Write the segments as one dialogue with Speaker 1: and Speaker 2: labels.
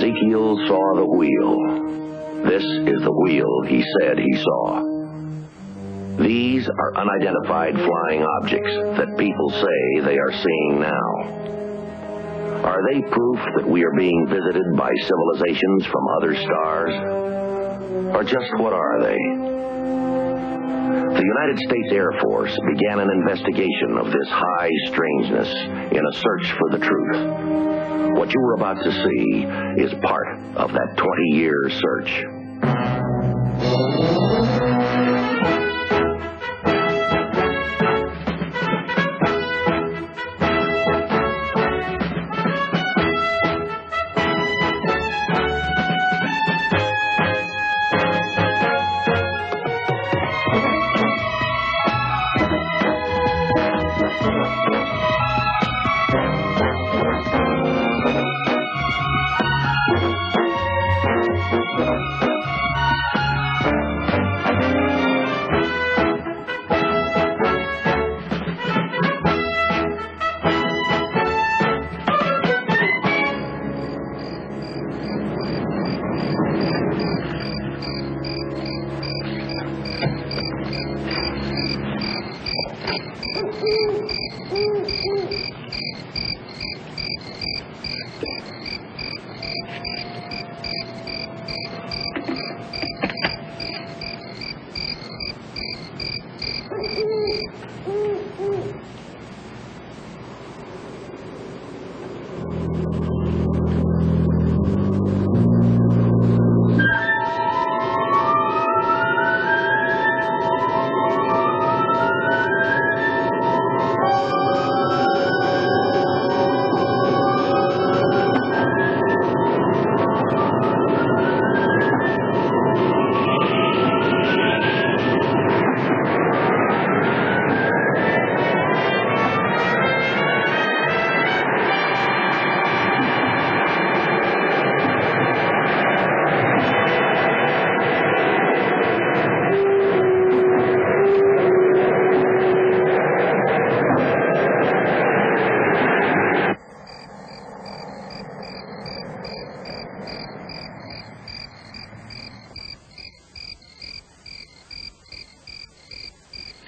Speaker 1: Ezekiel saw the wheel. This is the wheel he said he saw. These are unidentified flying objects that people say they are seeing now. Are they proof that we are being visited by civilizations from other stars? Or just what are they? The United States Air Force began an investigation of this high strangeness in a search for the truth. What you were about to see is part of that 20-year search.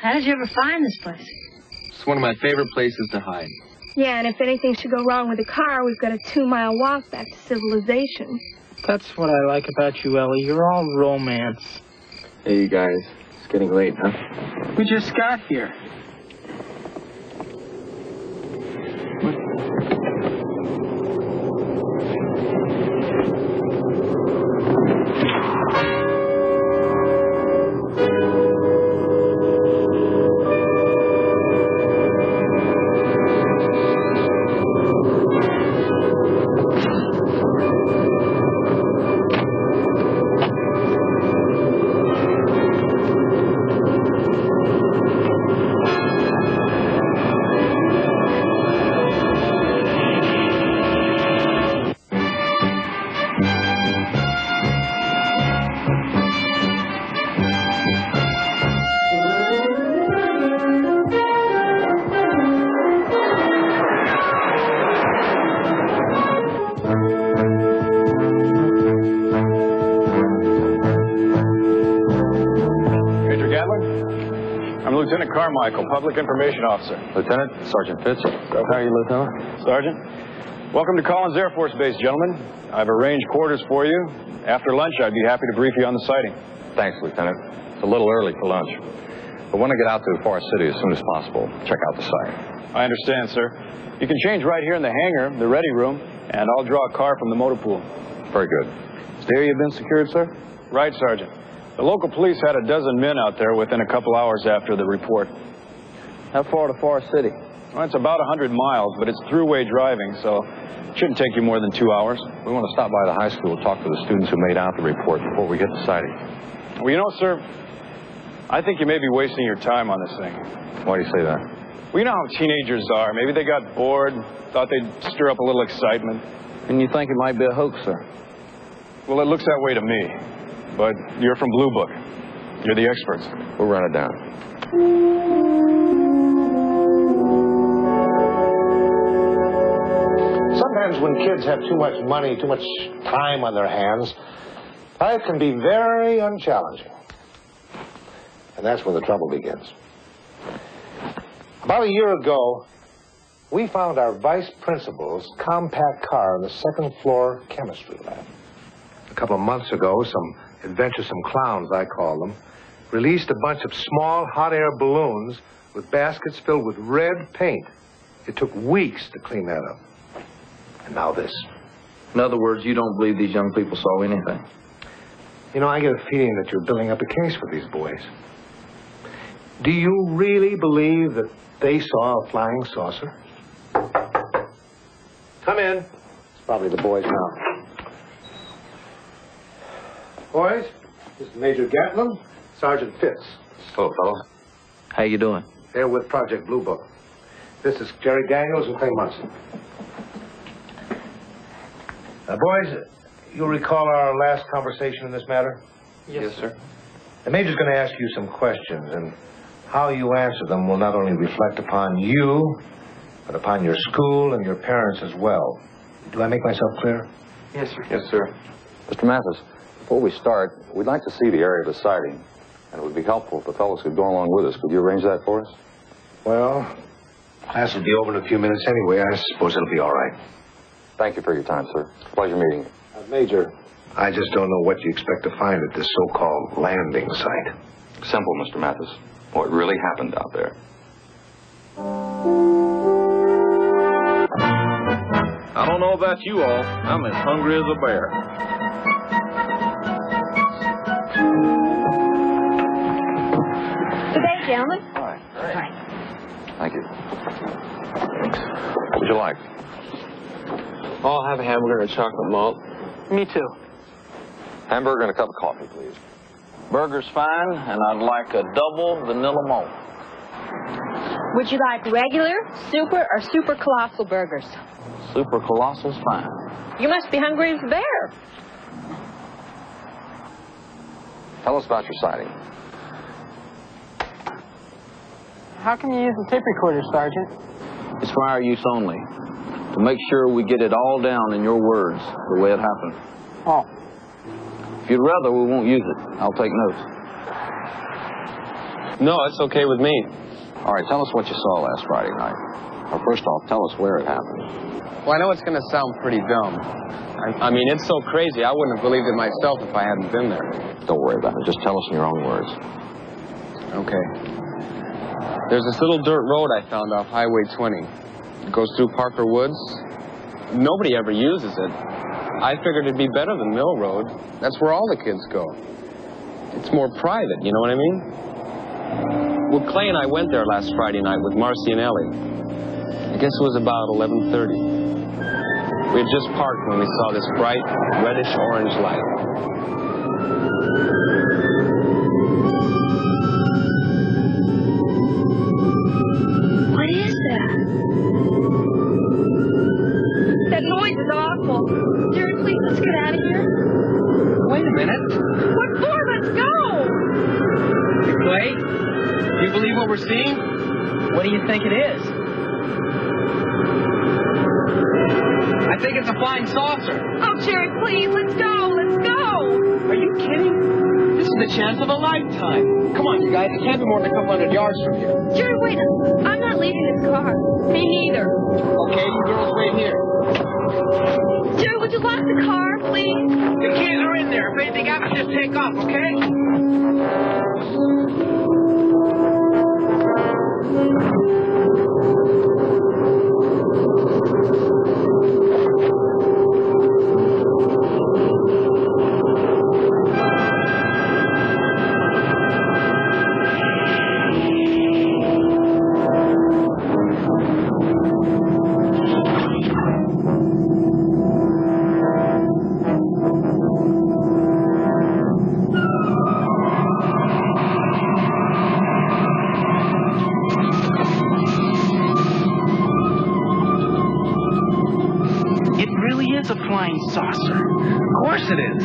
Speaker 2: How did you ever find this place?
Speaker 3: It's one of my favorite places to hide.
Speaker 4: Yeah, and if anything should go wrong with the car, we've got a 2-mile walk back to civilization.
Speaker 5: That's what I like about you, Ellie. You're all romance.
Speaker 3: Hey, you guys. It's getting late, huh?
Speaker 5: We just got here.
Speaker 6: Lieutenant Carmichael, Public Information Officer.
Speaker 7: Lieutenant, Sergeant Fitz.
Speaker 6: How are you, Lieutenant? Sergeant. Welcome to Collins Air Force Base, gentlemen. I've arranged quarters for you. After lunch, I'd be happy to brief you on the sighting.
Speaker 7: Thanks, Lieutenant. It's a little early for lunch. But want to get out to the Forest City as soon as possible. Check out the site.
Speaker 6: I understand, sir. You can change right here in the hangar, the ready room, and I'll draw a car from the motor pool.
Speaker 7: Very good.
Speaker 6: Is the area been secured, sir? Right, Sergeant. The local police had a dozen men out there within a couple hours after the report.
Speaker 5: How far to Forest City?
Speaker 6: Well, it's about 100 miles, but it's throughway driving, so it shouldn't take you more than 2 hours.
Speaker 7: We want to stop by the high school and talk to the students who made out the report before we hit the sighting.
Speaker 6: Well, you know, sir, I think you may be wasting your time on this thing.
Speaker 7: Why do you say that?
Speaker 6: Well, you know how teenagers are. Maybe they got bored, thought they'd stir up a little excitement.
Speaker 5: And you think it might be a hoax, sir?
Speaker 6: Well, it looks that way to me. But you're from Bluebook. You're the experts.
Speaker 7: We'll run it down.
Speaker 6: Sometimes
Speaker 8: Sometimes when kids have too much money, too much time on their hands, life can be very unchallenging. And that's when the trouble begins. About a year ago, we found our vice principal's compact car in the second floor chemistry lab. A couple of months ago, some adventuresome clowns, I call them, released a bunch of small hot air balloons with baskets filled with red paint. It took weeks to clean that up. And now this.
Speaker 9: In other words, you don't believe these young people saw anything?
Speaker 8: You know, I get a feeling that you're building up a case for these boys. Do you really believe that they saw a flying saucer? Come in. It's probably the boys now. Boys, this is Major Gatlin, Sergeant Fitz.
Speaker 7: Hello, fellow.
Speaker 9: How you doing?
Speaker 8: They're with Project Bluebook. This is Jerry Daniels and Clay Munson. Boys, you'll recall our last conversation in this matter?
Speaker 3: Yes, sir.
Speaker 8: The Major's going to ask you some questions, and how you answer them will not only reflect upon you, but upon your school and your parents as well. Do I make myself clear?
Speaker 3: Yes, sir.
Speaker 7: Yes, sir. Mr. Mathis, before we start, we'd like to see the area of the sighting, and it would be helpful if the fellows could go along with us. Could you arrange that for us?
Speaker 8: Well, class will be over in a few minutes anyway. I suppose it'll be all right.
Speaker 7: Thank you for your time, sir. Pleasure meeting you.
Speaker 8: Major, I just don't know what you expect to find at this so-called landing site.
Speaker 7: Simple, Mr. Mathis. What really happened out there?
Speaker 9: I don't know about you all. I'm as hungry as a bear.
Speaker 2: Good day, gentlemen.
Speaker 7: Hi.
Speaker 2: Hi.
Speaker 7: Thank you. What would you like?
Speaker 3: I'll have a hamburger and a chocolate malt.
Speaker 5: Me too.
Speaker 7: Hamburger and a cup of coffee, please.
Speaker 9: Burger's fine, and I'd like a double vanilla malt.
Speaker 2: Would you like regular, super, or super colossal burgers?
Speaker 9: Super colossal's fine.
Speaker 2: You must be hungry as a bear.
Speaker 7: Tell us about your sighting.
Speaker 5: How can you use the tape recorder, Sergeant?
Speaker 9: It's for our use only, to make sure we get it all down in your words, the way it happened.
Speaker 5: Oh.
Speaker 9: If you'd rather, we won't use it. I'll take notes.
Speaker 3: No, it's okay with me.
Speaker 7: All right, tell us what you saw last Friday night. Or first off, tell us where it happened.
Speaker 3: Well, I know it's going to sound pretty dumb. I mean, it's so crazy, I wouldn't have believed it myself if I hadn't been there.
Speaker 7: Don't worry about it. Just tell us in your own words.
Speaker 3: Okay. There's this little dirt road I found off Highway 20. It goes through Parker Woods. Nobody ever uses it. I figured it'd be better than Mill Road. That's where all the kids go. It's more private, you know what I mean? Well, Clay and I went there last Friday night with Marcy and Ellie. I guess it was about 11:30. We had just parked when we saw this bright, reddish-orange light.
Speaker 4: What is that? That noise is awful. Jerry, please, let's get out of here.
Speaker 5: Wait a minute.
Speaker 4: What for? Let's go!
Speaker 5: Clay, do you believe what we're seeing? What do you think it is? I think it's a flying saucer.
Speaker 4: Oh, Jerry, please, let's go! Let's go!
Speaker 5: Are you kidding? This is the chance of a lifetime. Come on, you guys. It can't be more than a couple hundred yards from here.
Speaker 4: Jerry, wait. I'm not leaving this car. Me neither.
Speaker 5: Okay, you girls wait here.
Speaker 4: Jerry, would you lock the car, please?
Speaker 5: The kids are in there. If anything happens, just take off, okay?
Speaker 10: A flying saucer. Of course it is.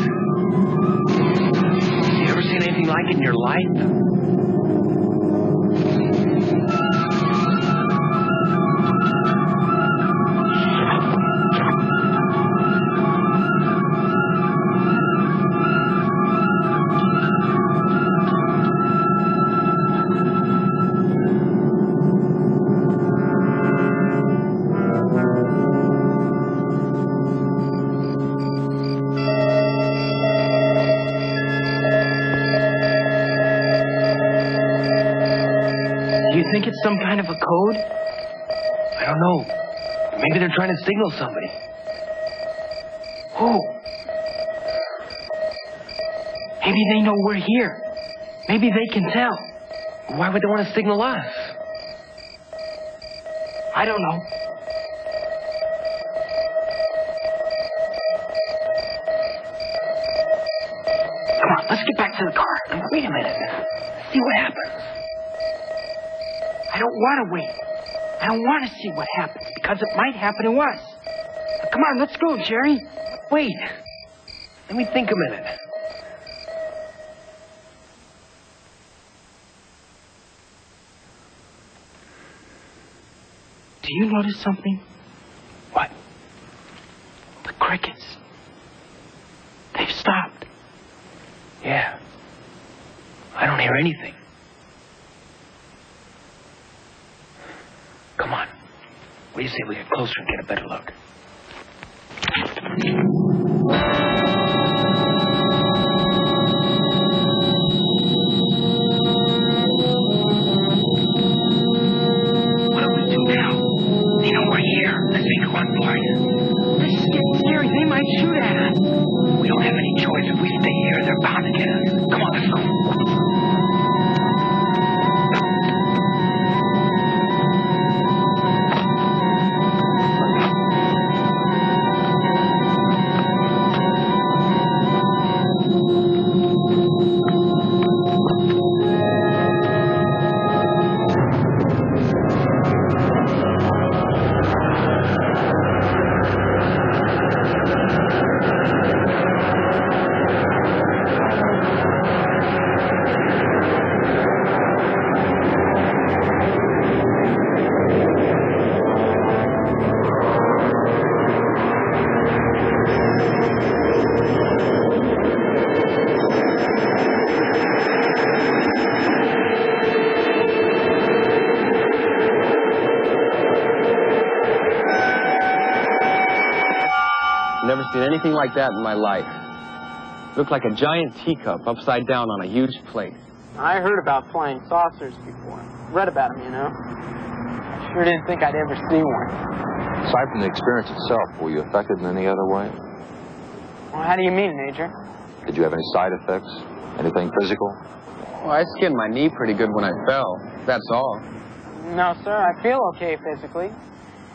Speaker 10: You ever seen anything like it in your life? think it's some kind of a code?
Speaker 5: I don't know. Maybe they're trying to signal somebody.
Speaker 10: Who? Maybe they know we're here. Maybe they can tell.
Speaker 5: Why would they want to signal us?
Speaker 10: I don't know. Come on, let's get back to the car.
Speaker 5: Wait a minute.
Speaker 10: See what happens. I don't want to wait. I don't want to see what happens because it might happen to us. Now, come on, let's go, Jerry.
Speaker 5: Wait. Let me think a minute.
Speaker 10: Do you notice something?
Speaker 5: What?
Speaker 10: The crickets. They've stopped.
Speaker 5: Yeah. I don't hear anything. Come on. What do you say we get closer and get a better look?
Speaker 10: What do we do now? They know we're here. Let's make a run for it. This is getting scary. They might shoot at us. We don't have any choice. If we stay here, they're bound to get us. Come on, let's go.
Speaker 3: Never seen anything like that in my life. Looked like a giant teacup upside down on a huge plate.
Speaker 11: I heard about flying saucers before. Read about them, you know. I sure didn't think I'd ever see one.
Speaker 7: Aside from the experience itself, were you affected in any other way?
Speaker 11: Well, how do you mean, Major?
Speaker 7: Did you have any side effects? Anything physical?
Speaker 3: Well, I skinned my knee pretty good when I fell. That's all.
Speaker 11: No, sir. I feel okay physically.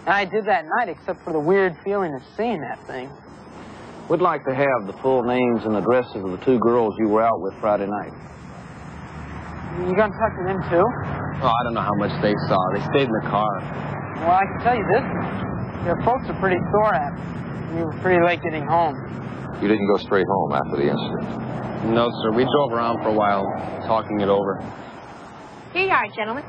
Speaker 11: And I did that night except for the weird feeling of seeing that thing.
Speaker 9: We'd like to have the full names and addresses of the two girls you were out with Friday night.
Speaker 11: You gonna talk to them too?
Speaker 3: Oh, I don't know how much they saw. They stayed in the car.
Speaker 11: Well, I can tell you this. Their folks are pretty sore at me. We were pretty late getting home.
Speaker 7: You didn't go straight home after the incident?
Speaker 3: No, sir. We drove around for a while, talking it over.
Speaker 2: Here you are, gentlemen.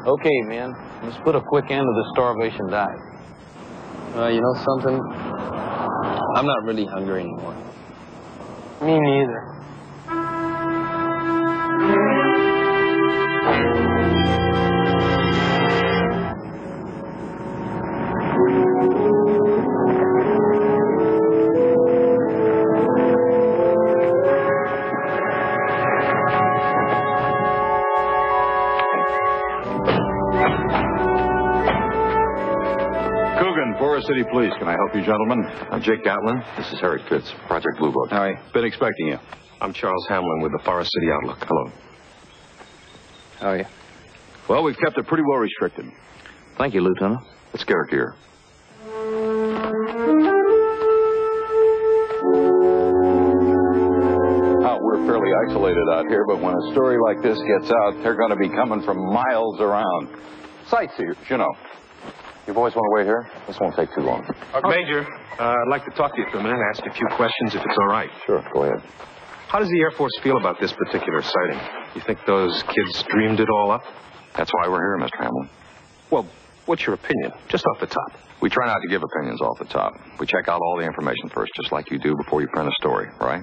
Speaker 9: Okay, men. Let's put a quick end to the starvation diet.
Speaker 3: You know something? I'm not really hungry anymore.
Speaker 11: Me neither.
Speaker 6: Forest City Police, can I help you, gentlemen?
Speaker 7: I'm Jake Gatlin. This is Harry Fitz, Project Bluebook.
Speaker 6: Hi. Been expecting you.
Speaker 12: I'm Charles Hamlin with the Forest City Outlook.
Speaker 6: Hello.
Speaker 3: How are you?
Speaker 6: Well, we've kept it pretty well restricted.
Speaker 7: Thank you, Lieutenant. Let's get her gear. We're fairly isolated out here, but when a story like this gets out, they're going to be coming from miles around. Sightseers, you know. You boys want to wait here? This won't take too long.
Speaker 12: Major, I'd like to talk to you for a minute and ask a few questions, if it's all right.
Speaker 7: Sure, go ahead.
Speaker 12: How does the Air Force feel about this particular sighting? You think those kids dreamed it all up?
Speaker 7: That's why we're here, Mr. Hamlin.
Speaker 12: Well, what's your opinion, just off the top?
Speaker 7: We try not to give opinions off the top. We check out all the information first, just like you do before you print a story, right?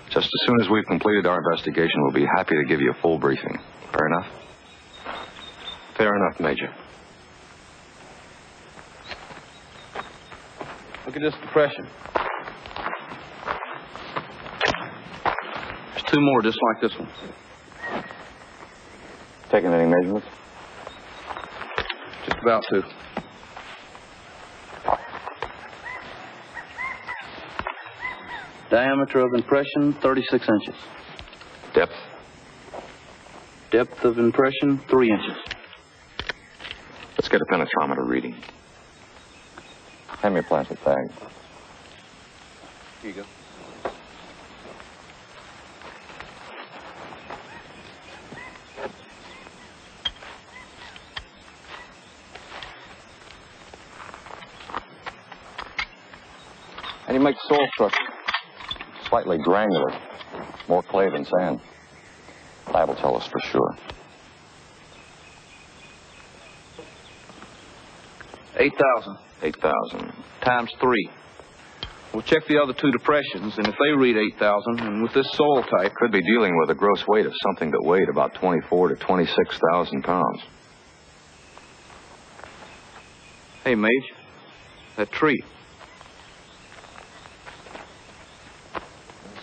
Speaker 7: Just as soon as we've completed our investigation, we'll be happy to give you a full briefing. Fair enough?
Speaker 12: Fair enough, Major.
Speaker 9: Look at this depression. There's two more just like this one.
Speaker 7: Taking any measurements?
Speaker 9: Just about to. Diameter of impression, 36 inches.
Speaker 7: Depth?
Speaker 9: Depth of impression, 3 inches.
Speaker 7: Let's get a penetrometer reading. Hand me a plastic bag.
Speaker 9: Here you go.
Speaker 7: How do you make soil structure? Slightly granular. More clay than sand. That'll tell us for sure.
Speaker 9: 8,000.
Speaker 7: 8,000.
Speaker 9: Times 3. We'll check the other two depressions, and if they read 8,000, and with this soil type...
Speaker 7: Could be dealing with a gross weight of something that weighed about 24 to 26,000 pounds.
Speaker 9: Hey, Mage. That tree.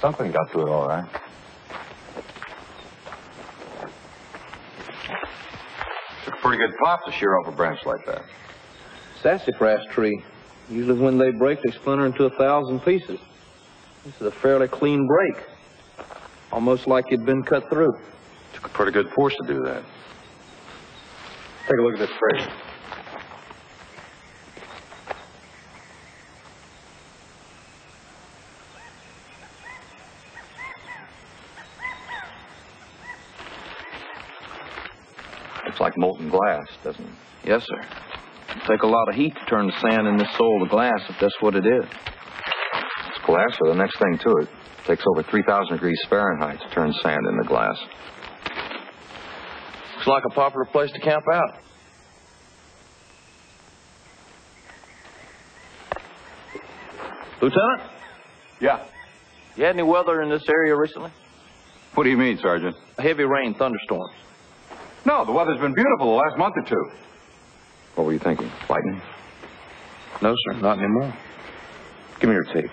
Speaker 7: Something got to it, all right. Took a pretty good pop to shear off a branch like that.
Speaker 9: Sassafras tree. Usually when they break, they splinter into 1,000 pieces. This is a fairly clean break. Almost like it'd been cut through.
Speaker 7: Took a pretty good force to do that.
Speaker 6: Take a look at this frame.
Speaker 7: Looks like molten glass, doesn't it?
Speaker 9: Yes, sir. It'll take a lot of heat to turn the sand in this soil to glass, if that's what it is.
Speaker 7: It's glass, or the next thing to it. It takes over 3,000 degrees Fahrenheit to turn sand into glass.
Speaker 9: Looks like a popular place to camp out. Lieutenant?
Speaker 7: Yeah.
Speaker 9: You had any weather in this area recently?
Speaker 7: What do you mean, Sergeant?
Speaker 9: Heavy rain, thunderstorms.
Speaker 6: No, the weather's been beautiful the last month or two.
Speaker 7: What were you thinking? Lightning?
Speaker 9: No, sir, not anymore.
Speaker 6: Give me your tape.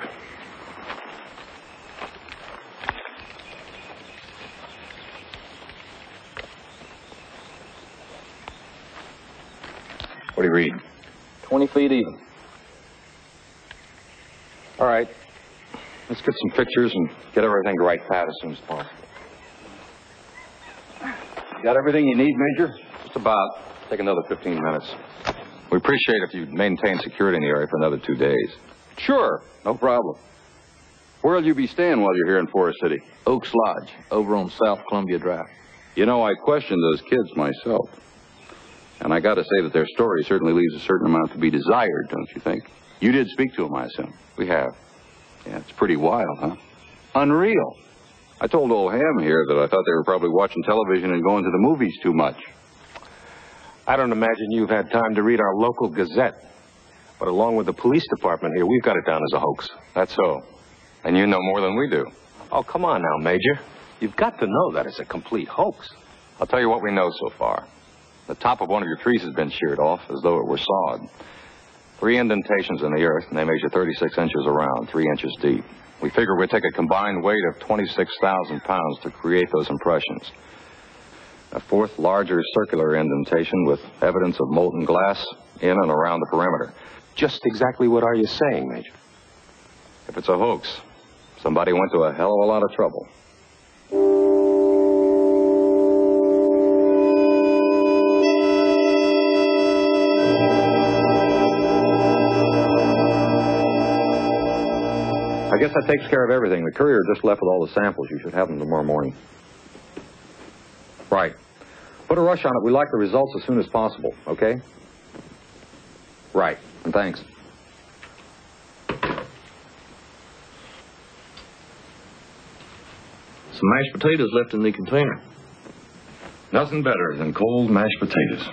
Speaker 7: What do you read?
Speaker 9: 20 feet even.
Speaker 7: All right. Let's get some pictures and get everything to right pat as soon as possible.
Speaker 6: You got everything you need, Major?
Speaker 7: Just about. Take another 15 minutes. We appreciate if you maintain security in the area for another 2 days.
Speaker 6: Sure, no problem. Where'll you be staying while you're here in Forest City?
Speaker 9: Oaks Lodge, over on South Columbia Drive.
Speaker 6: You know, I questioned those kids myself. And I gotta say that their story certainly leaves a certain amount to be desired, don't you think? You did speak to them, I assume.
Speaker 7: We have.
Speaker 6: Yeah, it's pretty wild, huh? Unreal. I told old Ham here that I thought they were probably watching television and going to the movies too much.
Speaker 12: I don't imagine you've had time to read our local gazette. But along with the police department here, we've got it down as a hoax.
Speaker 7: That's so. And you know more than we do.
Speaker 12: Oh, come on now, Major. You've got to know that it's a complete hoax.
Speaker 7: I'll tell you what we know so far. The top of one of your trees has been sheared off as though it were sawed. 3 indentations in the earth, and they measure 36 inches around, 3 inches deep. We figure we'd take a combined weight of 26,000 pounds to create those impressions. A fourth, larger circular indentation with evidence of molten glass in and around the perimeter.
Speaker 12: Just exactly what are you saying, Major?
Speaker 7: If it's a hoax, somebody went to a hell of a lot of trouble. I guess that takes care of everything. The courier just left with all the samples. You should have them tomorrow morning. Right. Put a rush on it. We'd like the results as soon as possible, okay? Right. And thanks.
Speaker 9: Some mashed potatoes left in the container.
Speaker 7: Nothing better than cold mashed potatoes.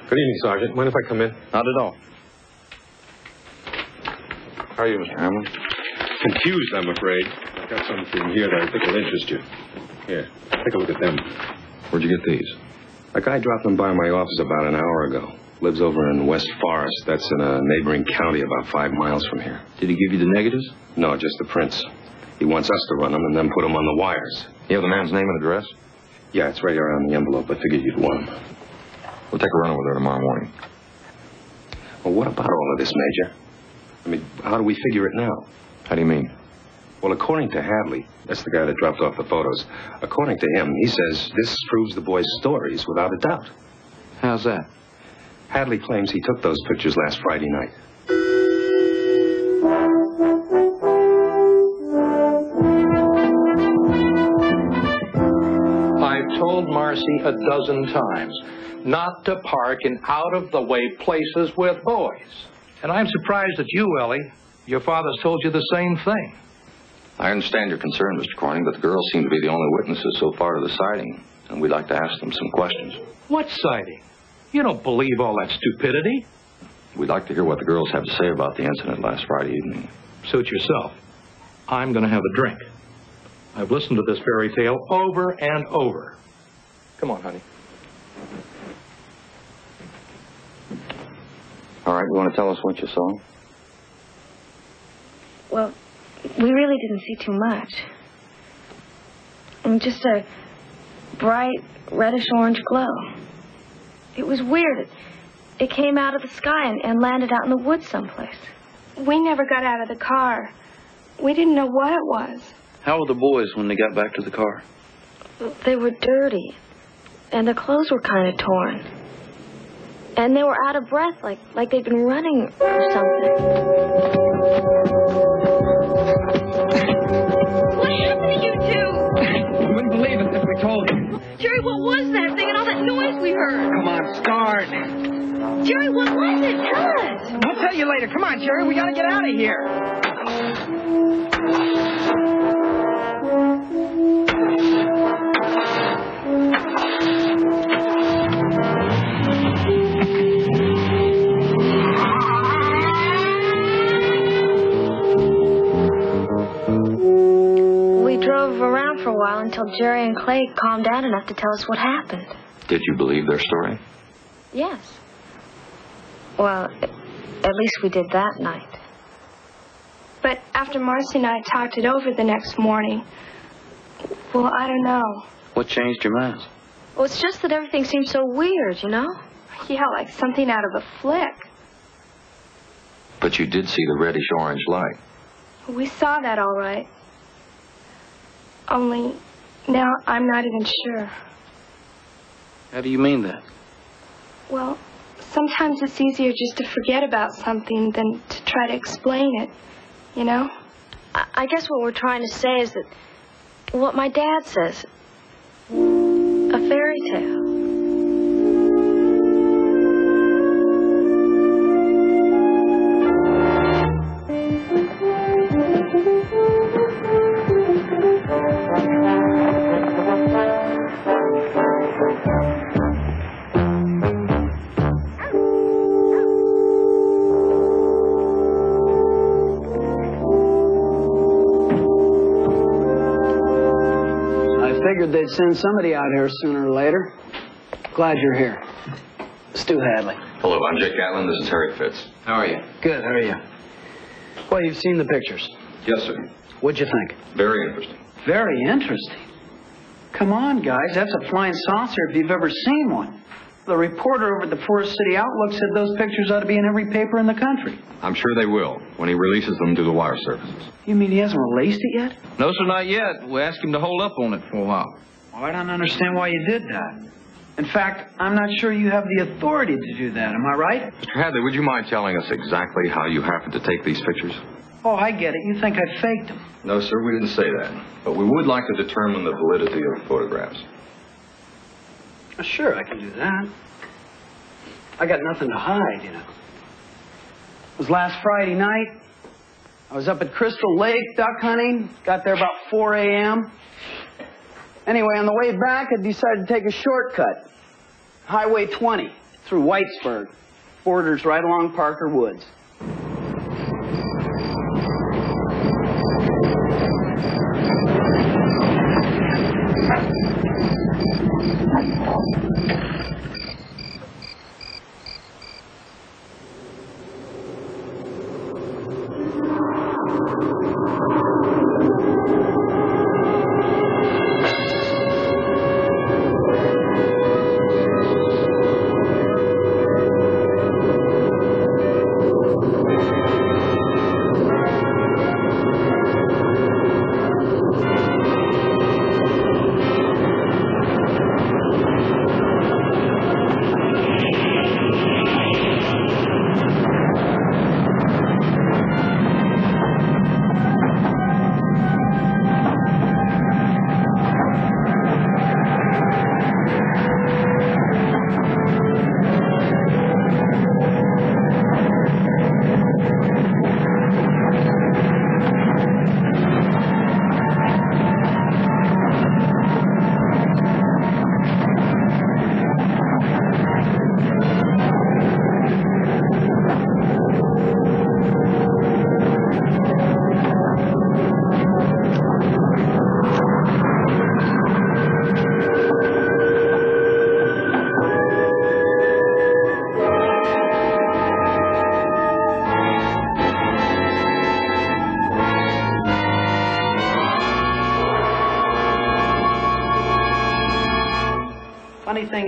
Speaker 12: Good evening, Sergeant. Mind if I come in?
Speaker 9: Not at all.
Speaker 12: How are you, Mr. Hamlin? Confused, I'm afraid. I've got something here that I think will interest you. Here, take a look at them.
Speaker 7: Where'd you get these?
Speaker 12: A guy dropped them by my office about an hour ago. Lives over in West Forest. That's in a neighboring county about 5 miles from here.
Speaker 9: Did he give you the negatives?
Speaker 12: No, just the prints. He wants us to run them and then put them on the wires.
Speaker 7: You have the man's name and address?
Speaker 12: Yeah, it's right here on the envelope. I figured you'd want them.
Speaker 7: We'll take a run over there tomorrow morning.
Speaker 12: Well, what about all of this, Major? I mean, how do we figure it now?
Speaker 7: How do you mean?
Speaker 12: Well, according to Hadley, that's the guy that dropped off the photos, according to him, he says this proves the boy's stories without a doubt.
Speaker 9: How's that?
Speaker 12: Hadley claims he took those pictures last Friday night.
Speaker 8: I've told Marcy a dozen times not to park in out-of-the-way places with boys. And I'm surprised that you, Ellie, your father's told you the same thing.
Speaker 7: I understand your concern, Mr. Corning, but the girls seem to be the only witnesses so far to the sighting, and we'd like to ask them some questions.
Speaker 8: What sighting? You don't believe all that stupidity.
Speaker 7: We'd like to hear what the girls have to say about the incident last Friday evening.
Speaker 8: Suit yourself. I'm going to have a drink. I've listened to this fairy tale over and over. Come on, honey.
Speaker 7: All right, you want to tell us what you saw?
Speaker 4: Well, we really didn't see too much. Just a bright reddish-orange glow. It was weird. It came out of the sky and landed out in the woods someplace. We never got out of the car. We didn't know what it was.
Speaker 9: How were the boys when they got back to the car?
Speaker 4: They were dirty, and their clothes were kind of torn. And they were out of breath, like they'd been running or something.
Speaker 2: What happened to you two?
Speaker 5: You wouldn't believe it if we told you.
Speaker 2: Jerry, what was that thing and all that noise we heard?
Speaker 5: Come on, start.
Speaker 2: Jerry, what was it? Tell us.
Speaker 5: I'll tell you later. Come on, Jerry. We gotta get out of here.
Speaker 4: We drove around for a while until Jerry and Clay calmed down enough to tell us what happened.
Speaker 7: Did you believe their story?
Speaker 4: Yes. Well, at least we did that night.
Speaker 13: But after Marcy and I talked it over the next morning, well, I don't know.
Speaker 9: What changed your mind?
Speaker 4: Well, it's just that everything seems so weird, you know?
Speaker 13: Yeah, like something out of a flick.
Speaker 7: But you did see the reddish-orange light.
Speaker 13: We saw that all right. Only now I'm not even sure.
Speaker 9: How do you mean that?
Speaker 13: Well, sometimes it's easier just to forget about something than to try to explain it, you know?
Speaker 4: I guess what we're trying to say is that what my dad says, a fairy tale.
Speaker 11: Figured they'd send somebody out here sooner or later. Glad you're here. Stu Hadley.
Speaker 7: Hello, I'm Jake Gatlin. This is Harry Fitz.
Speaker 11: How are you? Good, how are you? Well, you've seen the pictures.
Speaker 7: Yes, sir.
Speaker 11: What'd you think?
Speaker 7: Very interesting.
Speaker 11: Very interesting. Come on, guys. That's a flying saucer if you've ever seen one. The reporter over at the Forest City Outlook said those pictures ought to be in every paper in the country.
Speaker 7: I'm sure they will, when he releases them to the wire services.
Speaker 11: You mean he hasn't released it yet?
Speaker 9: No, sir, not yet. We asked him to hold up on it for a while.
Speaker 11: Well, I don't understand why you did that. In fact, I'm not sure you have the authority to do that. Am I right?
Speaker 7: Mr. Hadley, would you mind telling us exactly how you happened to take these pictures?
Speaker 11: Oh, I get it. You think I faked them.
Speaker 7: No, sir, we didn't say that. But we would like to determine the validity of the photographs.
Speaker 11: Sure, I can do that. I got nothing to hide, you know. It was last Friday night. I was up at Crystal Lake duck hunting. Got there about 4 a.m. Anyway, on the way back, I decided to take a shortcut. Highway 20 through Whitesburg. Borders right along Parker Woods.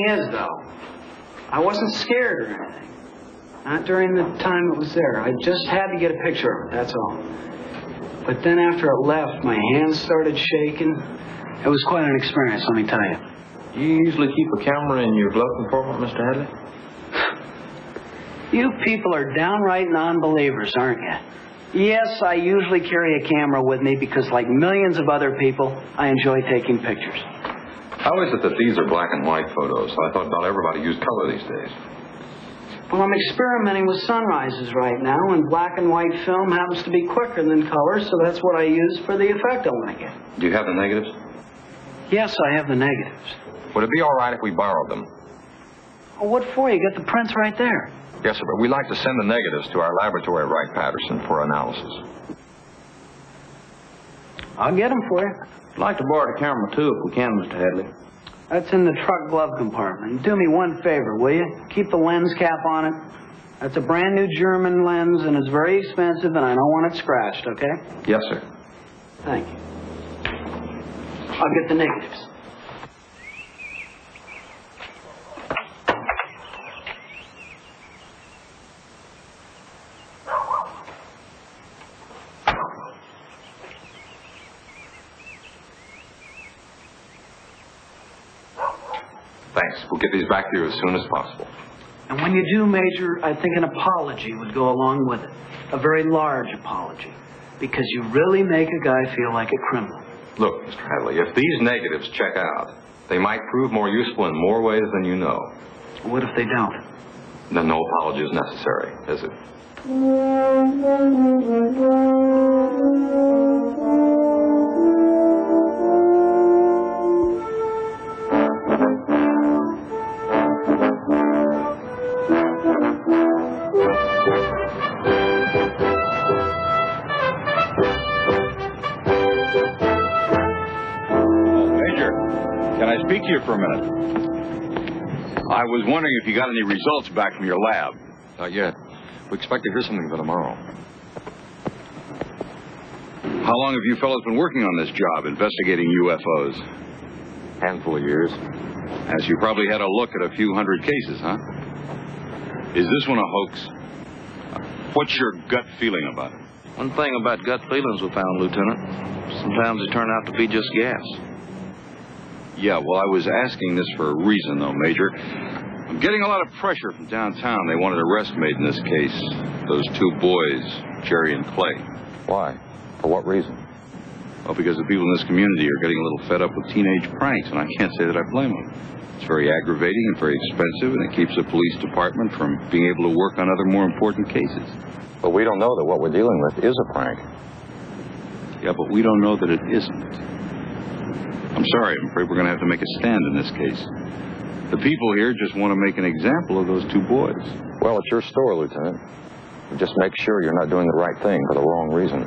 Speaker 11: thing is, though, I wasn't scared or anything. Not during the time it was there. I just had to get a picture of it, that's all. But then after it left, my hands started shaking. It was quite an experience, let me tell you.
Speaker 9: Do you usually keep a camera in your glove compartment, Mr. Hadley?
Speaker 11: You people are downright non-believers, aren't you? Yes, I usually carry a camera with me because, like millions of other people, I enjoy taking pictures.
Speaker 7: How is it that these are black and white photos? I thought about everybody used color these days.
Speaker 11: Well, I'm experimenting with sunrises right now, and black and white film happens to be quicker than color, so that's what I use for the effect I want to get.
Speaker 7: Do you have the negatives?
Speaker 11: Yes, I have the negatives.
Speaker 7: Would it be all right if we borrowed them?
Speaker 11: Oh, what for? You got the prints right there.
Speaker 7: Yes, sir, but we'd like to send the negatives to our laboratory at Wright-Patterson for analysis.
Speaker 11: I'll get them for you.
Speaker 9: I'd like to borrow the camera, too, if we can, Mr. Hadley.
Speaker 11: That's in the truck glove compartment. Do me one favor, will you? Keep the lens cap on it. That's a brand new German lens, and it's very expensive, and I don't want it scratched, okay?
Speaker 7: Yes, sir.
Speaker 11: Thank you. I'll get the negatives.
Speaker 7: Thanks. We'll get these back to you as soon as possible.
Speaker 11: And when you do, Major, I think an apology would go along with it. A very large apology. Because you really make a guy feel like a criminal.
Speaker 7: Look, Mr. Hadley, if these negatives check out, they might prove more useful in more ways than you know.
Speaker 11: What if they don't?
Speaker 7: Then no apology is necessary, is it?
Speaker 6: Can I speak to you for a minute? I was wondering if you got any results back from your lab.
Speaker 7: Not yet. We expect to hear something by tomorrow.
Speaker 6: How long have you fellows been working on this job, investigating UFOs?
Speaker 7: Handful of years.
Speaker 6: As you probably had a look at a few hundred cases, huh? Is this one a hoax? What's your gut feeling about it?
Speaker 9: One thing about gut feelings we found, Lieutenant. Sometimes they turn out to be just gas.
Speaker 6: Yeah, well, I was asking this for a reason, though, Major. I'm getting a lot of pressure from downtown. They wanted an arrest made in this case. Those two boys, Jerry and Clay.
Speaker 7: Why? For what reason?
Speaker 6: Well, because the people in this community are getting a little fed up with teenage pranks, and I can't say that I blame them. It's very aggravating and very expensive, and it keeps the police department from being able to work on other more important cases.
Speaker 7: But we don't know that what we're dealing with is a prank.
Speaker 6: Yeah, but we don't know that it isn't. I'm sorry, I'm afraid we're going to have to make a stand in this case. The people here just want to make an example of those two boys.
Speaker 7: Well, it's your store, Lieutenant. Just make sure you're not doing the right thing for the wrong reason.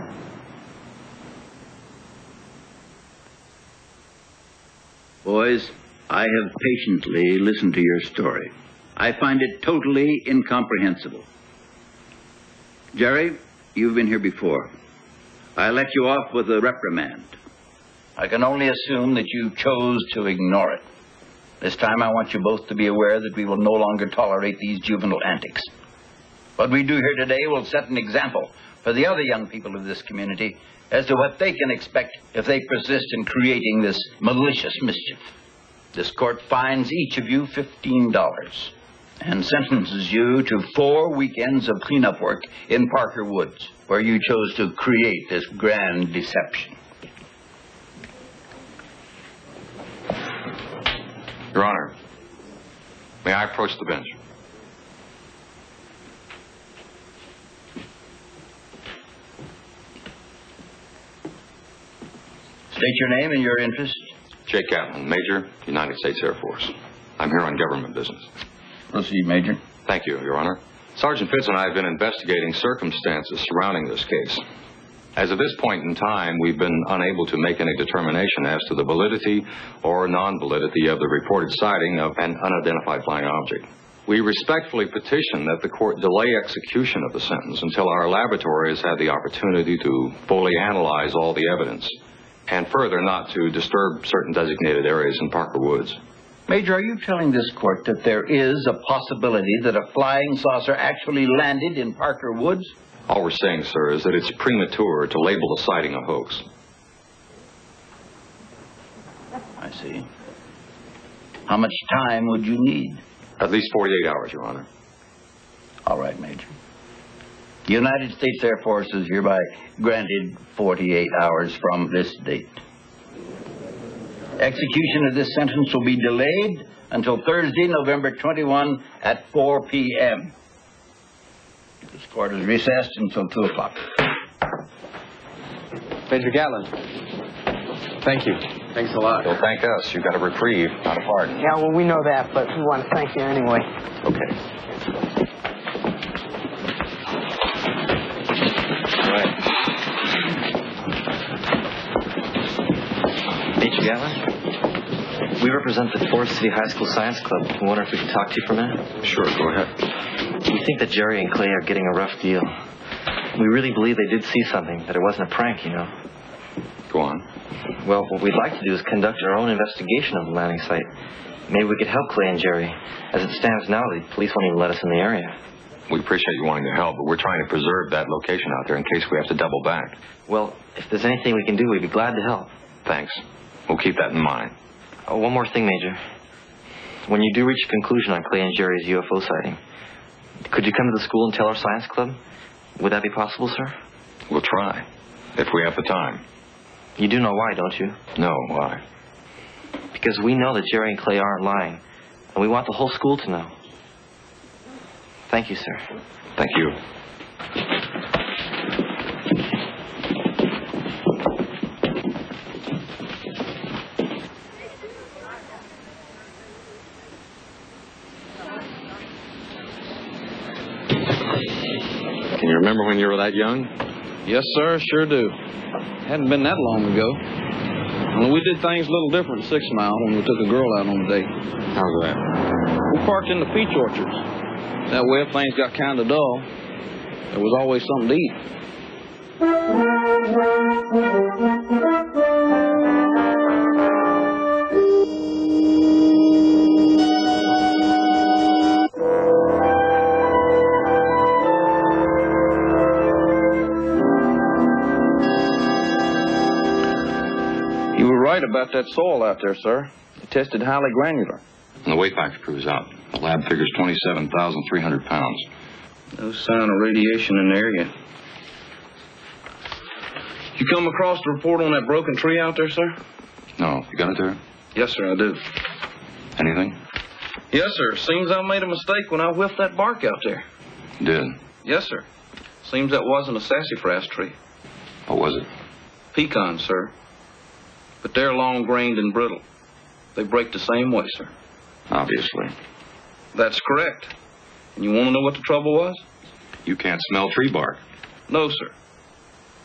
Speaker 14: Boys, I have patiently listened to your story. I find it totally incomprehensible. Jerry, you've been here before. I let you off with a reprimand. I can only assume that you chose to ignore it. This time I want you both to be aware that we will no longer tolerate these juvenile antics. What we do here today will set an example for the other young people of this community as to what they can expect if they persist in creating this malicious mischief. This court fines each of you $15 and sentences you to 4 weekends of cleanup work in Parker Woods, where you chose to create this grand deception.
Speaker 7: Your Honor, may I approach the bench?
Speaker 14: State your name and your interest.
Speaker 7: Jay Catlin, Major, United States Air Force. I'm here on government business.
Speaker 14: Proceed, Major.
Speaker 7: Thank you, Your Honor. Sergeant Fitz and I have been investigating circumstances surrounding this case. As of this point in time, we've been unable to make any determination as to the validity or non-validity of the reported sighting of an unidentified flying object. We respectfully petition that the court delay execution of the sentence until our laboratory has had the opportunity to fully analyze all the evidence, and further not to disturb certain designated areas in Parker Woods.
Speaker 14: Major, are you telling this court that there is a possibility that a flying saucer actually landed in Parker Woods?
Speaker 7: All we're saying, sir, is that it's premature to label the sighting a hoax.
Speaker 14: I see. How much time would you need?
Speaker 7: At least 48 hours, Your Honor.
Speaker 14: All right, Major. The United States Air Force is hereby granted 48 hours from this date. Execution of this sentence will be delayed until Thursday, November 21 at 4 p.m. This court is recessed until 2 o'clock.
Speaker 3: Major Gatlin. Thank you. Thanks a lot.
Speaker 7: Don't thank us. You got a reprieve, not a pardon.
Speaker 15: Yeah, well, we know that, but we want to thank you anyway.
Speaker 7: Okay. Right.
Speaker 16: Major Gatlin, we represent the Forest City High School Science Club. I wonder if we could talk to you for a minute?
Speaker 7: Sure, go ahead.
Speaker 16: We think that Jerry and Clay are getting a rough deal. We really believe they did see something, that it wasn't a prank, you know.
Speaker 7: Go on.
Speaker 16: Well, what we'd like to do is conduct our own investigation of the landing site. Maybe we could help Clay and Jerry. As it stands now, the police won't even let us in the area.
Speaker 7: We appreciate you wanting to help, but we're trying to preserve that location out there in case we have to double back.
Speaker 16: Well, if there's anything we can do, we'd be glad to help.
Speaker 7: Thanks. We'll keep that in mind.
Speaker 16: Oh, one more thing, Major. When you do reach a conclusion on Clay and Jerry's UFO sighting, could you come to the school and tell our science club? Would that be possible, sir?
Speaker 7: We'll try, if we have the time.
Speaker 16: You do know why, don't you?
Speaker 7: No, why?
Speaker 16: Because we know that Jerry and Clay aren't lying, and we want the whole school to know. Thank you, sir.
Speaker 7: Thank you. Can you remember when you were that young?
Speaker 9: Yes, sir, sure do. Hadn't been that long ago. Well, we did things a little different at 6 Mile when we took a girl out on a date.
Speaker 7: How's that?
Speaker 9: We parked in the peach orchards. That way, if things got kind of dull, there was always something to eat. You were right about that soil out there, sir. It tested highly granular.
Speaker 7: And the weight factor proves out. The lab figures 27,300 pounds.
Speaker 9: No sign of radiation in the area. You come across the report on that broken tree out there, sir?
Speaker 7: No. You got it there?
Speaker 9: Yes, sir, I do.
Speaker 7: Anything?
Speaker 9: Yes, sir. Seems I made a mistake when I whiffed that bark out there.
Speaker 7: You did?
Speaker 9: Yes, sir. Seems that wasn't a sassafras tree.
Speaker 7: What was it?
Speaker 9: Pecans, sir. But they're long-grained and brittle. They break the same way, sir.
Speaker 7: Obviously.
Speaker 9: That's correct. And you want to know what the trouble was?
Speaker 7: You can't smell tree bark.
Speaker 9: No, sir.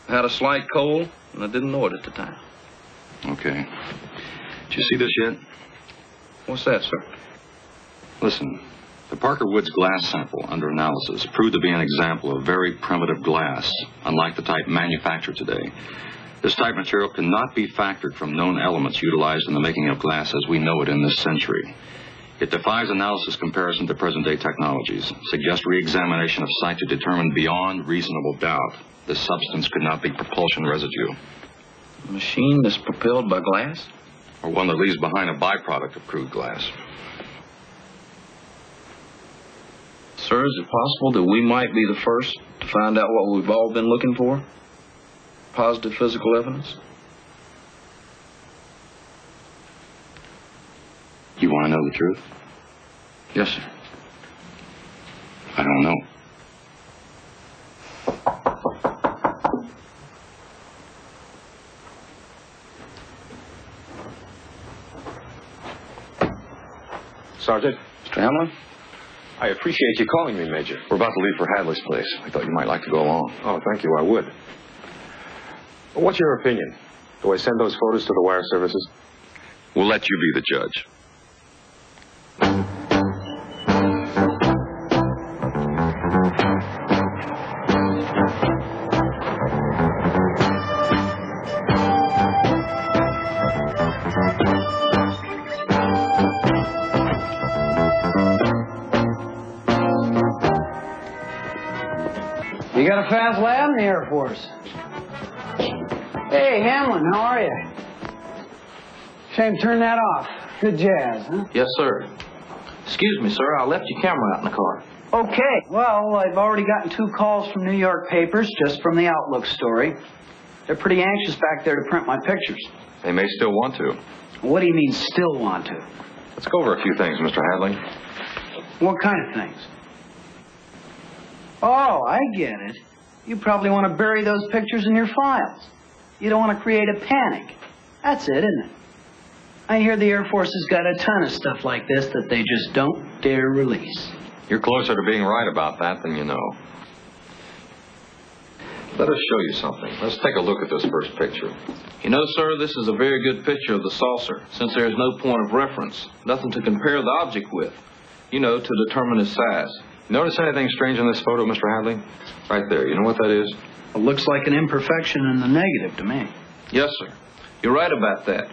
Speaker 9: I had a slight cold, and I didn't know it at the time.
Speaker 7: Okay. Did you see this yet?
Speaker 9: What's that, sir?
Speaker 7: Listen, the Parker Woods glass sample under analysis proved to be an example of very primitive glass, unlike the type manufactured today. This type material cannot be factored from known elements utilized in the making of glass as we know it in this century. It defies analysis comparison to present-day technologies, suggests re-examination of site to determine beyond reasonable doubt this substance could not be propulsion residue.
Speaker 9: A machine that's propelled by glass?
Speaker 7: Or one that leaves behind a byproduct of crude glass.
Speaker 9: Sir, is it possible that we might be the first to find out what we've all been looking for? Positive physical evidence?
Speaker 7: You want to know the truth?
Speaker 9: Yes, sir.
Speaker 7: I don't know.
Speaker 12: Sergeant?
Speaker 9: Mr. Hamlin?
Speaker 12: I appreciate you calling me, Major.
Speaker 7: We're about to leave for Hadley's place. I thought you might like to go along.
Speaker 12: Oh, thank you. I would. What's your opinion? Do I send those photos to the wire services?
Speaker 7: We'll let you be the judge.
Speaker 11: You got a fast lab in the Air Force. Hey, Hamlin, how are you? Shame, turn that off. Good jazz, huh?
Speaker 9: Yes, sir. Excuse me, sir. I left your camera out in the car.
Speaker 11: Okay. Well, I've already gotten 2 calls from New York papers just from the Outlook story. They're pretty anxious back there to print my pictures.
Speaker 7: They may still want to.
Speaker 11: What do you mean, still want to?
Speaker 7: Let's go over a few things, Mr. Hadley.
Speaker 11: What kind of things? Oh, I get it. You probably want to bury those pictures in your files. You don't want to create a panic. That's it, isn't it? I hear the Air Force has got a ton of stuff like this that they just don't dare release.
Speaker 7: You're closer to being right about that than you know. Let us show you something. Let's take a look at this first picture.
Speaker 9: You know, sir, this is a very good picture of the saucer, since there is no point of reference, nothing to compare the object with, you know, to determine its size.
Speaker 7: Notice anything strange in this photo, Mr. Hadley? Right there. You know what that is?
Speaker 11: It looks like an imperfection in the negative to me.
Speaker 9: Yes, sir. You're right about that.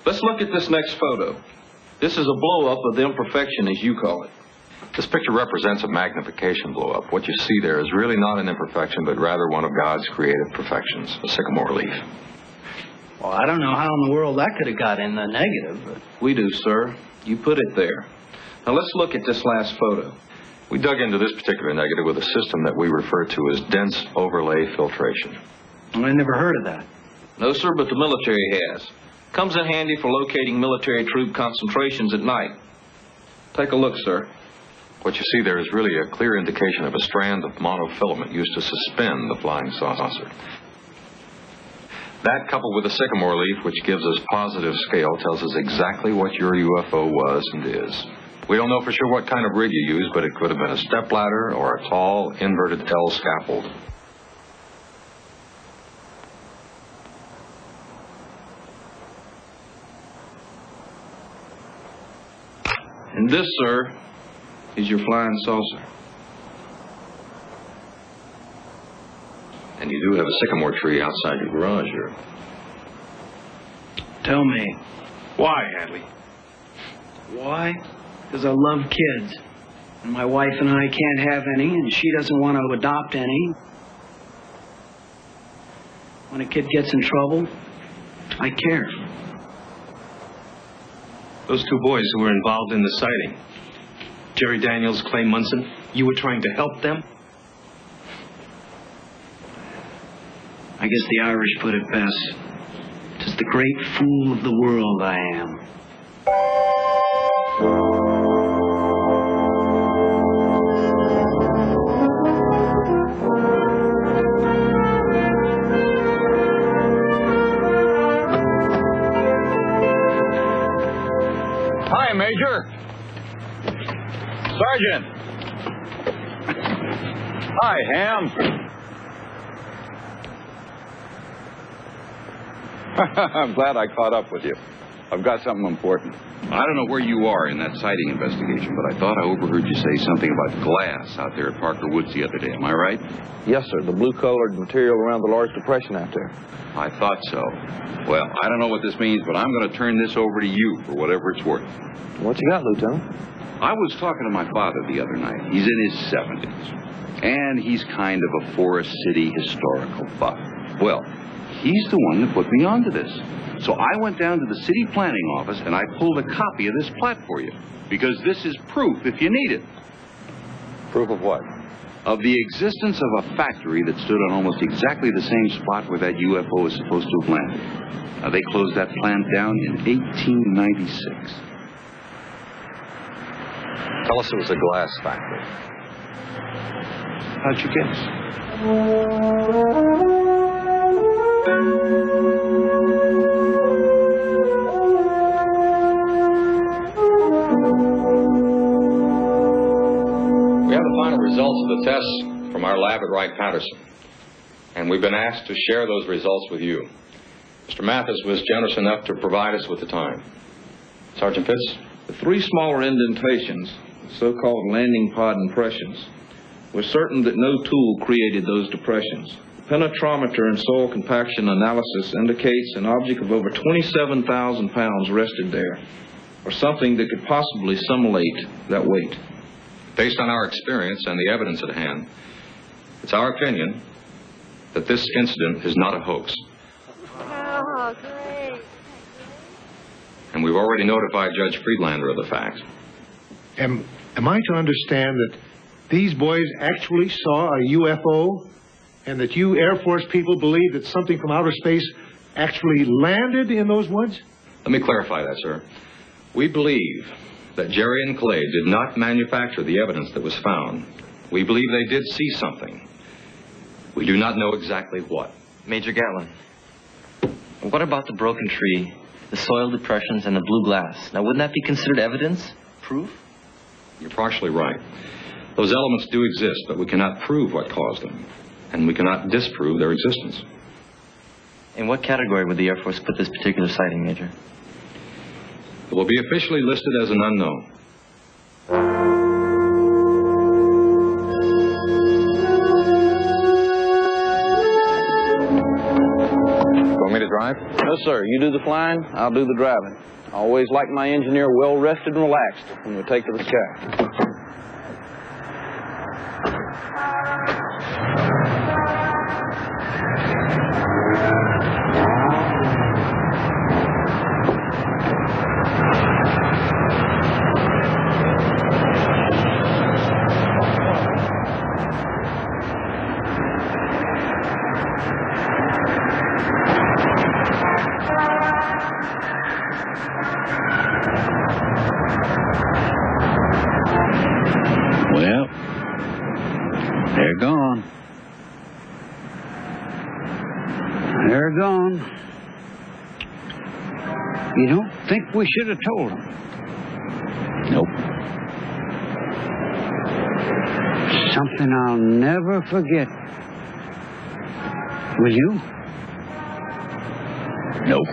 Speaker 9: Let's look at this next photo. This is a blow-up of the imperfection, as you call it.
Speaker 7: This picture represents a magnification blow-up. What you see there is really not an imperfection, but rather one of God's creative perfections, a sycamore leaf.
Speaker 11: Well, I don't know how in the world that could have got in the negative, but...
Speaker 9: We do, sir. You put it there. Now, let's look at this last photo.
Speaker 7: We dug into this particular negative with a system that we refer to as dense overlay filtration.
Speaker 11: Well, I never heard of that.
Speaker 9: No, sir, but the military has. Comes in handy for locating military troop concentrations at night. Take a look, sir.
Speaker 7: What you see there is really a clear indication of a strand of monofilament used to suspend the flying saucer. That, coupled with a sycamore leaf, which gives us positive scale, tells us exactly what your UFO was and is. We don't know for sure what kind of rig you used, but it could have been a stepladder or a tall, inverted L scaffold.
Speaker 9: And this, sir, is your flying saucer.
Speaker 7: And you do have a sycamore tree outside your garage here.
Speaker 11: Tell me.
Speaker 12: Why, Hadley?
Speaker 11: Why? Because I love kids. And my wife and I can't have any, and she doesn't want to adopt any. When a kid gets in trouble, I care.
Speaker 12: Those 2 boys who were involved in the sighting, Jerry Daniels, Clay Munson, you were trying to help them?
Speaker 11: I guess the Irish put it best. 'Tis the great fool of the world I am.
Speaker 17: Hi, Major. Sergeant. Hi, Ham. I'm glad I caught up with you. I've got something important.
Speaker 6: I don't know where you are in that sighting investigation, but I thought I overheard you say something about glass out there at Parker Woods the other day. Am I right?
Speaker 9: Yes, sir. The blue-colored material around the large depression out there.
Speaker 6: I thought so. Well, I don't know what this means, but I'm going to turn this over to you for whatever it's worth.
Speaker 9: What you got, Lieutenant?
Speaker 6: I was talking to my father the other night. He's in his 70s. And he's kind of a Forest City historical buff. Well, he's the one that put me onto this. So I went down to the city planning office and I pulled a copy of this plat for you. Because this is proof if you need it.
Speaker 9: Proof of what?
Speaker 6: Of the existence of a factory that stood on almost exactly the same spot where that UFO is supposed to have landed. Now, they closed that plant down in 1896.
Speaker 7: Tell us it was a glass factory.
Speaker 6: How'd you guess?
Speaker 7: We have the final results of the tests from our lab at Wright-Patterson, and we've been asked to share those results with you. Mr. Mathis was generous enough to provide us with the time. Sergeant Pitts?
Speaker 9: The 3 smaller indentations, so-called landing pod impressions, we're certain that no tool created those depressions. Penetrometer and soil compaction analysis indicates an object of over 27,000 pounds rested there, or something that could possibly simulate that weight.
Speaker 7: Based on our experience and the evidence at hand, It's our opinion that this incident is not a hoax.
Speaker 2: Oh, great.
Speaker 7: And we've already notified Judge Friedlander of the fact.
Speaker 8: Am I to understand that these boys actually saw a UFO and that you Air Force people believe that something from outer space actually landed in those woods?
Speaker 7: Let me clarify that, sir. We believe that Jerry and Clay did not manufacture the evidence that was found. We believe they did see something. We do not know exactly what.
Speaker 16: Major Gatlin, what about the broken tree, the soil depressions, and the blue glass? Now, wouldn't that be considered evidence? Proof?
Speaker 7: You're partially right. Those elements do exist, but we cannot prove what caused them. And we cannot disprove their existence.
Speaker 16: In what category would the Air Force put this particular sighting, Major?
Speaker 7: It will be officially listed as an unknown.
Speaker 17: Want me to drive?
Speaker 5: No, sir. You do the flying, I'll do the driving. I always like my engineer well rested and relaxed when we take to the sky.
Speaker 18: Well, they're gone. They're gone. You don't think we should have told them? Nope. Something I'll never forget. Will you? Nope.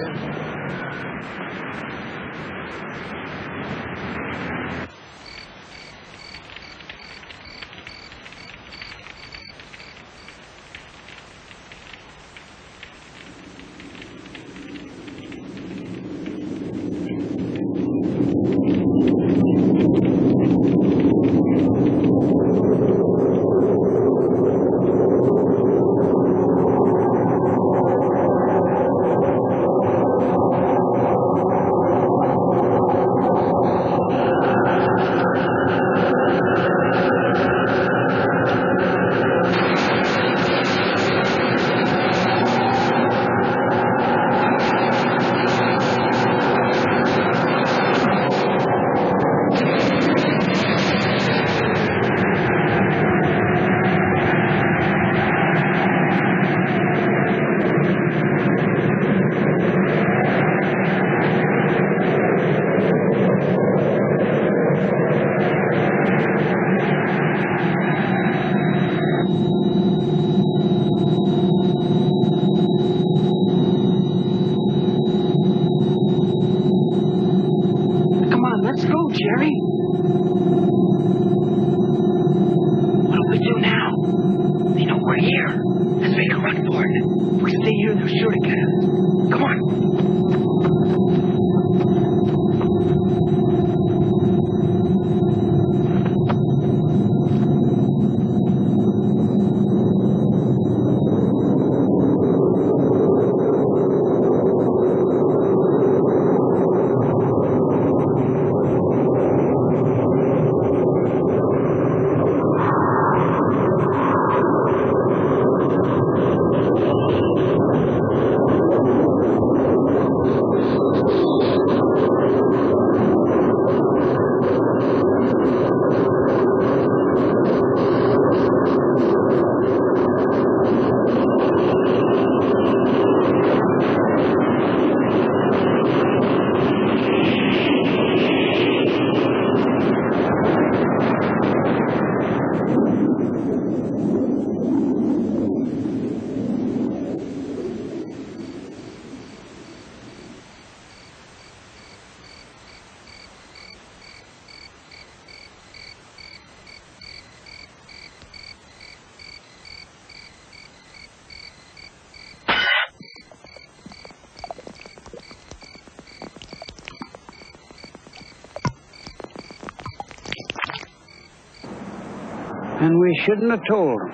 Speaker 18: And we shouldn't have told them.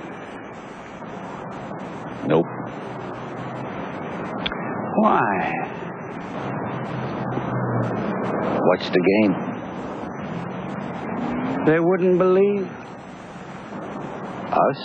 Speaker 18: Why?
Speaker 14: What's the game?
Speaker 18: They wouldn't believe
Speaker 14: Us?